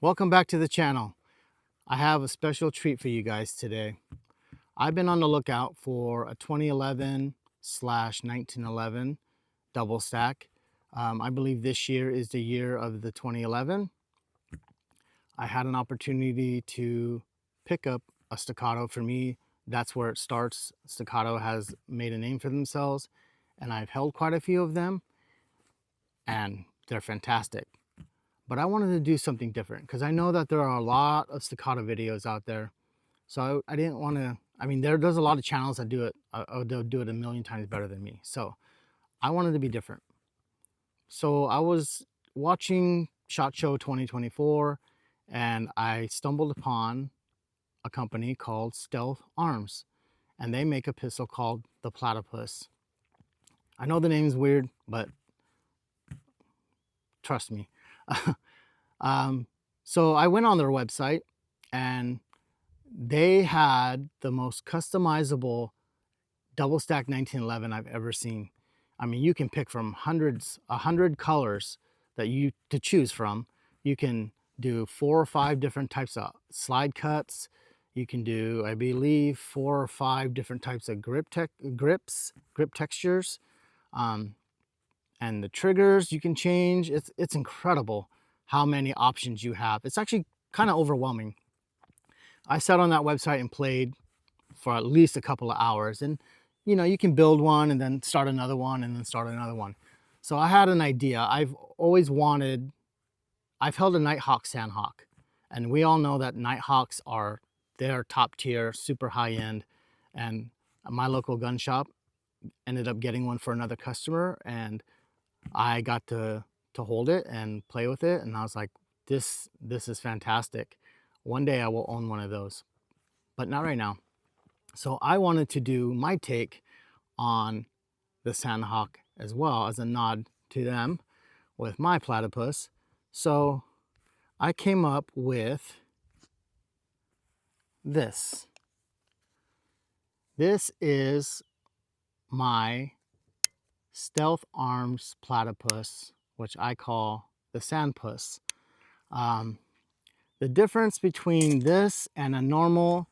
Welcome back to the channel. I have a special treat for you guys today. I've been on the lookout for a 2011/1911 double stack. I believe this year is the year of the 2011. I had an opportunity to pick up a staccato. For me, that's where it starts. Staccato has made a name for themselves, and I've held quite a few of them, and they're fantastic. But I wanted to do something different because I know that there are a lot of staccato videos out there. So I didn't want to, there's a lot of channels that do it. They'll do it a million times better than me. So I wanted to be different. So I was watching SHOT Show 2024 and I stumbled upon a company called Stealth Arms, and they make a pistol called the Platypus. I know the name is weird, but trust me. So I went on their website and they had the most customizable double stack 1911 I've ever seen. I mean, you can pick from 100 colors that you to choose from. You can do 4 or 5 different types of slide cuts. You can do, I believe, 4 or 5 different types of grip textures. And the triggers you can change. It's incredible how many options you have. It's actually kind of overwhelming. I sat on that website and played for at least a couple of hours, and you can build one and then start another one and then start another one. So I had an idea. I've held a Nighthawk Sandhawk, and we all know that Nighthawks they're top tier, super high end. And my local gun shop ended up getting one for another customer, and I got to hold it and play with it, and I was like, this is fantastic. One day I will own one of those, but not right now. So I wanted to do my take on the Sandhawk as well, as a nod to them with my Platypus. So I came up with this. This is my Stealth Arms Platypus, which I call the Sandpus. The difference between this and a normal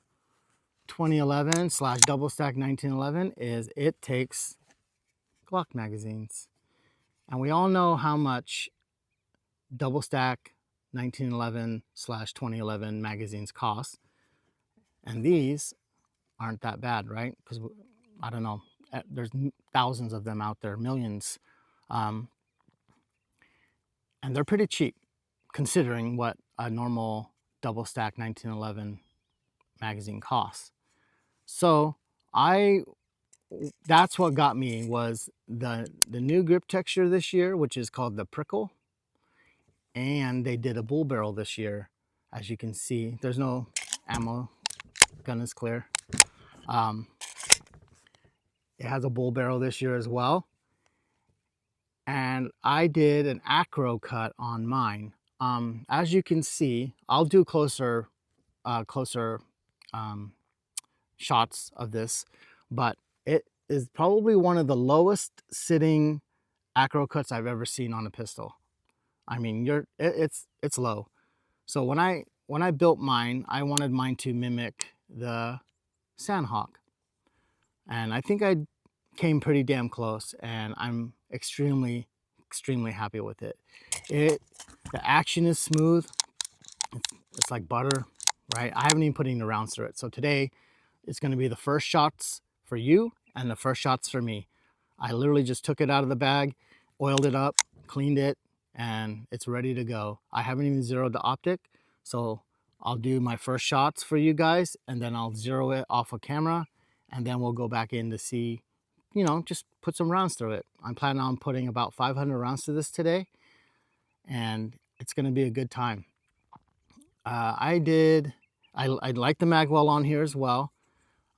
2011 / double stack 1911 is it takes Glock magazines. And we all know how much double stack 1911 / 2011 magazines cost. And these aren't that bad, right? Because I don't know, there's thousands of them out there, millions. And they're pretty cheap considering what a normal double stack 1911 magazine costs. So that's what got me, was the new grip texture this year, which is called the Prickle. And they did a bull barrel this year. As you can see, there's no ammo, gun is clear. It has a bull barrel this year as well. And I did an acro cut on mine. As you can see, I'll do closer shots of this, but it is probably one of the lowest sitting acro cuts I've ever seen on a pistol. I mean, it's low. So when I built mine, I wanted mine to mimic the Sandhawk, and I think I came pretty damn close, and I'm extremely happy with it. The action is smooth. It's like butter, right? I haven't even put any rounds through it. So today it's going to be the first shots for you and the first shots for me. I literally just took it out of the bag, oiled it up, cleaned it, and it's ready to go. I haven't even zeroed the optic, so I'll do my first shots for you guys, and then I'll zero it off of camera, and then we'll go back in to see, just put some rounds through it. I'm planning on putting about 500 rounds to this today, and it's going to be a good time. I like the magwell on here as well.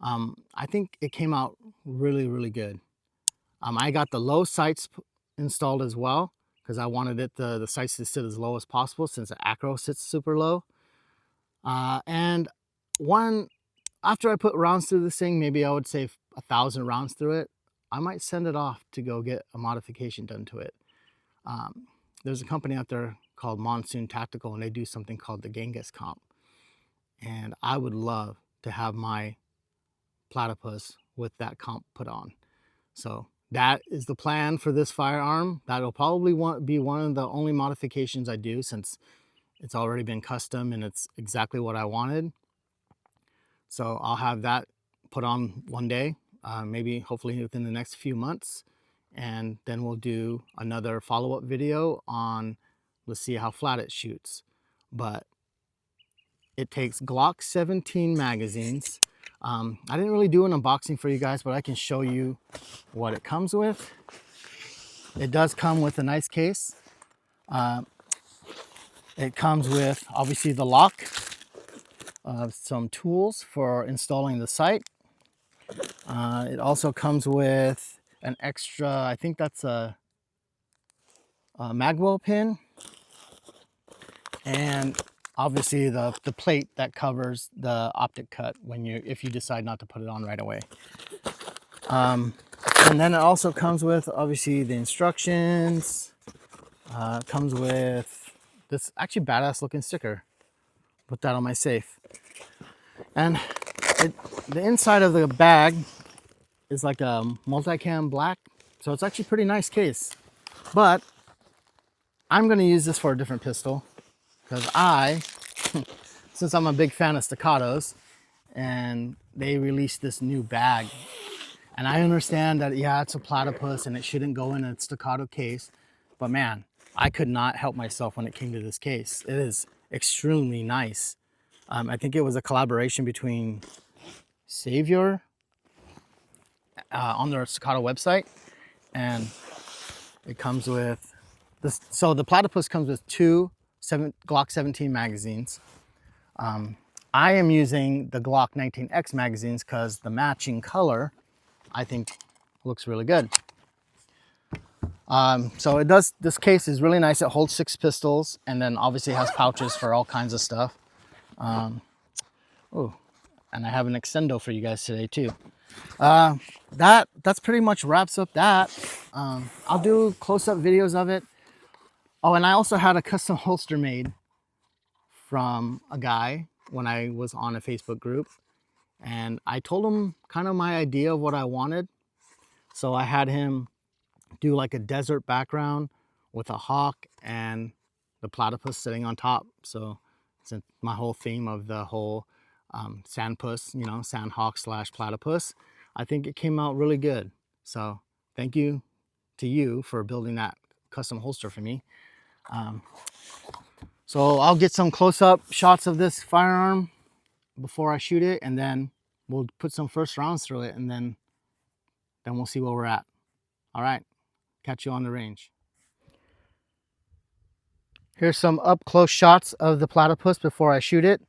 I think it came out really good. I got the low sights installed as well, because I wanted the sights to sit as low as possible, since the acro sits super low. And after I put rounds through this thing, maybe I would say 1,000 rounds through it, I might send it off to go get a modification done to it. There's a company out there called Monsoon Tactical, and they do something called the Genghis comp. And I would love to have my Platypus with that comp put on. So that is the plan for this firearm. That'll probably be one of the only modifications I do, since it's already been custom and it's exactly what I wanted. So I'll have that put on one day, maybe hopefully within the next few months. And then we'll do another follow-up video on, let's see how flat it shoots. But it takes Glock 17 magazines. I didn't really do an unboxing for you guys, but I can show you what it comes with. It does come with a nice case. It comes with, obviously, the lock, some tools for installing the sight. It also comes with an extra, I think that's a magwell pin, and obviously the plate that covers the optic cut if you decide not to put it on right away. And then it also comes with, obviously, the instructions. Comes with this actually badass looking sticker. Put that on my safe. And the inside of the bag is like a multicam black, so it's actually a pretty nice case. But I'm going to use this for a different pistol, because since I'm a big fan of staccatos, and they released this new bag, and I understand that, yeah, it's a Platypus and it shouldn't go in a staccato case, but man, I could not help myself when it came to this case. It is extremely nice. I think it was a collaboration between Savior on their staccato website, and it comes with this. So the Platypus comes with two Glock 17 magazines. I am using the Glock 19X magazines because the matching color, I think, looks really good. So this case is really nice. It holds 6 pistols, and then obviously has pouches for all kinds of stuff. Oh, and I have an extendo for you guys today too. That's pretty much wraps up that. I'll do close-up videos of it. Oh, and I also had a custom holster made from a guy when I was on a Facebook group, and I told him kind of my idea of what I wanted. So I had him do like a desert background with a hawk and the Platypus sitting on top. So since my whole theme of the whole sandpus, sandhawk / Platypus, I think it came out really good. So thank you to you for building that custom holster for me. So I'll get some close-up shots of this firearm before I shoot it, and then we'll put some first rounds through it, and then we'll see where we're at. All right, catch you on the range. Here's some up-close shots of the Platypus before I shoot it.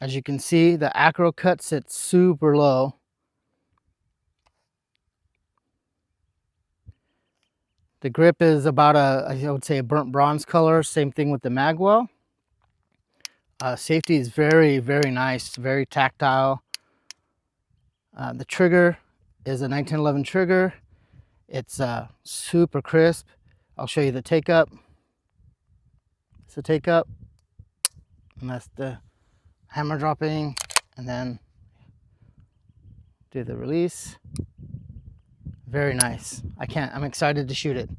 As you can see, the acro cut sits super low. The grip is about I would say a burnt bronze color. Same thing with the magwell. Safety is very, very nice, very tactile. The trigger is a 1911 trigger. It's super crisp. I'll show you the take up. It's the take up, and that's the hammer dropping, and then do the release. Very nice. I'm excited to shoot it.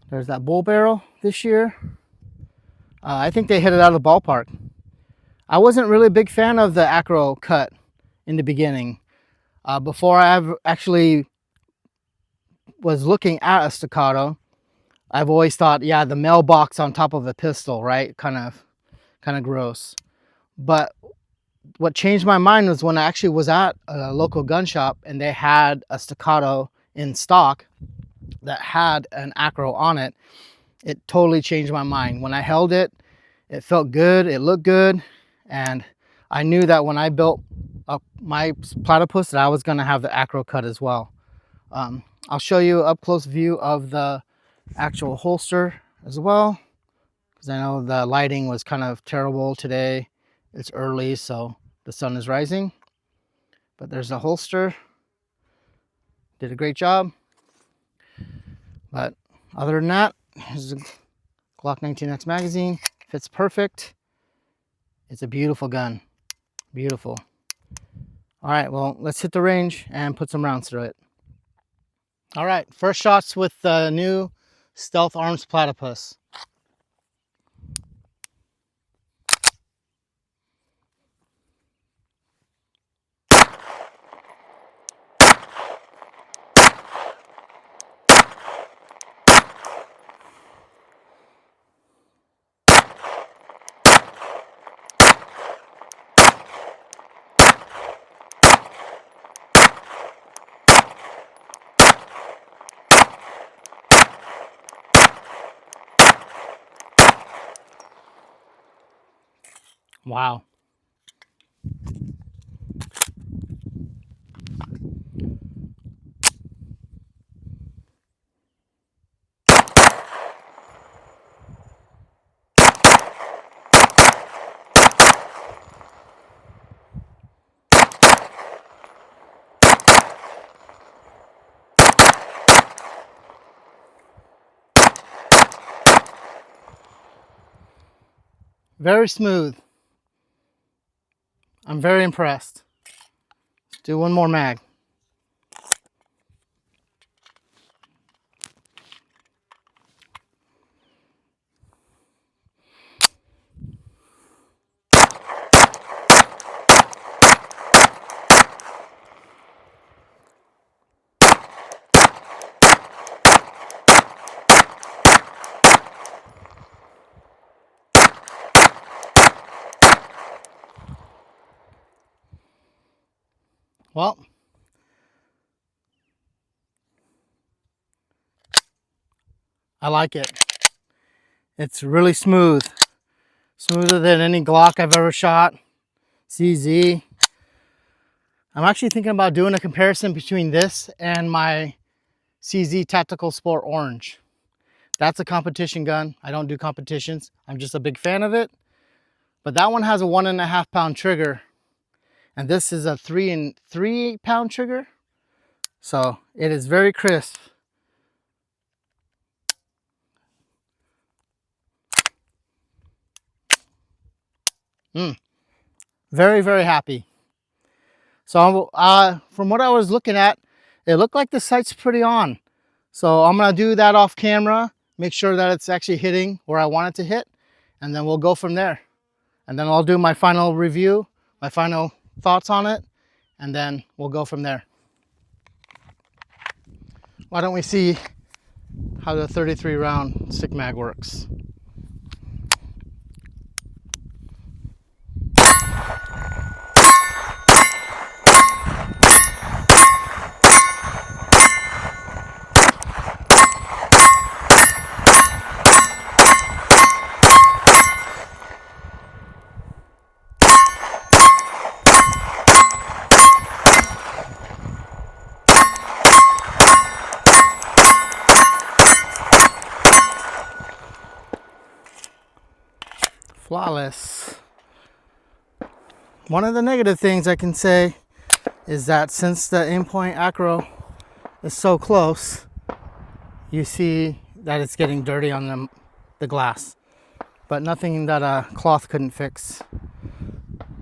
There's that bull barrel this year. I think they hit it out of the ballpark. I wasn't really a big fan of the acro cut in the beginning. Before I actually was looking at a staccato, I've always thought, yeah, the mailbox on top of a pistol, right? Kind of gross. But what changed my mind was when I actually was at a local gun shop and they had a staccato in stock that had an acro on it. It totally changed my mind. When I held it, it felt good, it looked good, and I knew that when I built up my Platypus that I was going to have the acro cut as well. I'll show you an up-close view of the actual holster as well, because I know the lighting was kind of terrible today. It's early, so the sun is rising, but there's a holster. Did a great job. But other than that, here's a Glock 19X magazine. Fits perfect. It's a beautiful gun. Beautiful. All right, well, let's hit the range and put some rounds through it. All right, first shots with the new Stealth Arms Platypus. Wow. Very smooth. I'm very impressed. Let's do one more mag. Well, I like it. It's really smooth. Smoother than any Glock I've ever shot. CZ. I'm actually thinking about doing a comparison between this and my CZ Tactical Sport Orange. That's a competition gun. I don't do competitions. I'm just a big fan of it. But that one has a 1.5 pound trigger. And this is a 3 pound trigger. So it is very crisp. Very, very happy. So from what I was looking at, it looked like the sight's pretty on. So I'm gonna do that off camera, make sure that it's actually hitting where I want it to hit, and then we'll go from there. And then I'll do my final review, my final thoughts on it, and then we'll go from there. Why don't we see how the 33 round stick mag works? Flawless. One of the negative things I can say is that since the in-point acro is so close, you see that it's getting dirty on the glass, but nothing that a cloth couldn't fix.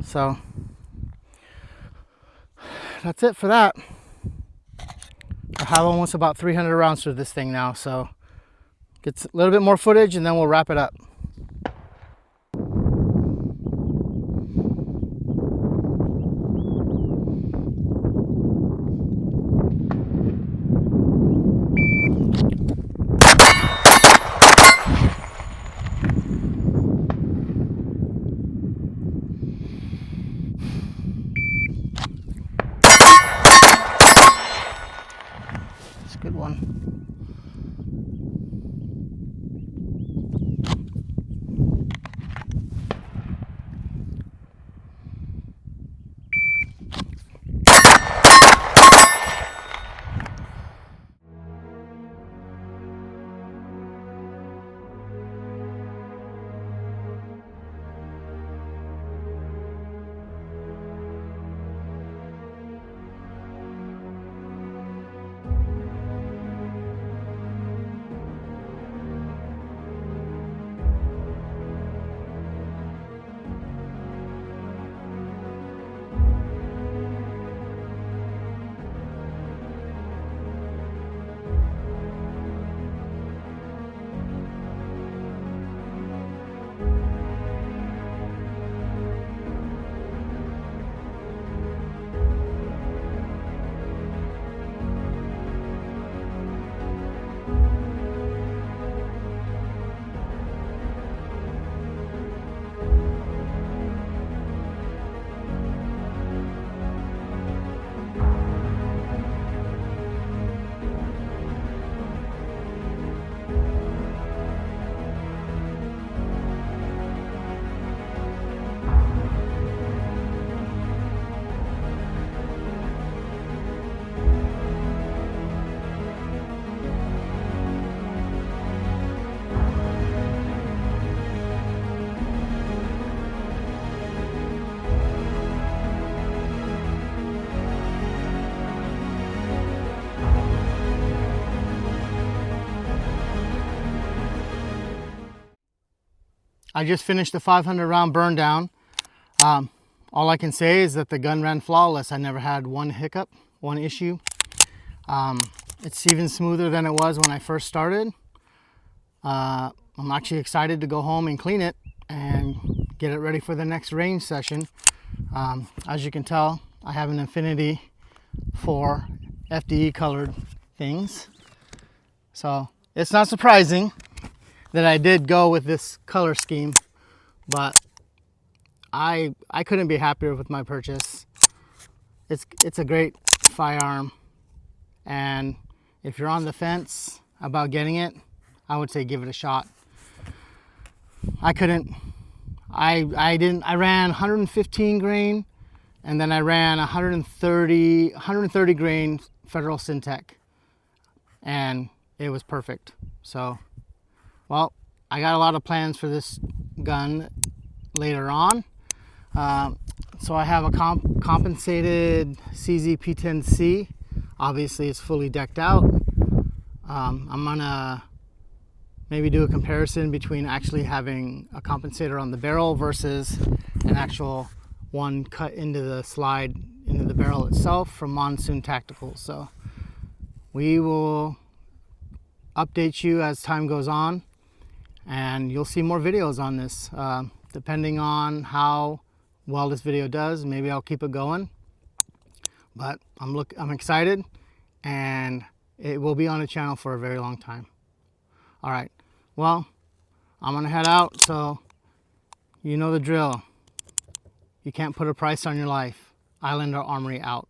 So that's it for that. I have almost about 300 rounds for this thing now, so get a little bit more footage and then we'll wrap it up. Good one. I just finished the 500 round burn down. All I can say is that the gun ran flawless. I never had one hiccup, one issue. It's even smoother than it was when I first started. I'm actually excited to go home and clean it and get it ready for the next range session. As you can tell, I have an affinity for FDE colored things. So it's not surprising that I did go with this color scheme, but I couldn't be happier with my purchase. It's a great firearm, and if you're on the fence about getting it, I would say give it a shot. I ran 115 grain, and then I ran 130 grain Federal Syntec, and it was perfect. So, well, I got a lot of plans for this gun later on. So I have a compensated CZ P10C. Obviously, it's fully decked out. I'm gonna maybe do a comparison between actually having a compensator on the barrel versus an actual one cut into the slide into the barrel itself from Monsoon Tactical. So we will update you as time goes on, and you'll see more videos on this. Depending on how well this video does, maybe I'll keep it going. But I'm excited, and it will be on the channel for a very long time. All right, well, I'm gonna head out, so you know the drill. You can't put a price on your life. Islander Armory out.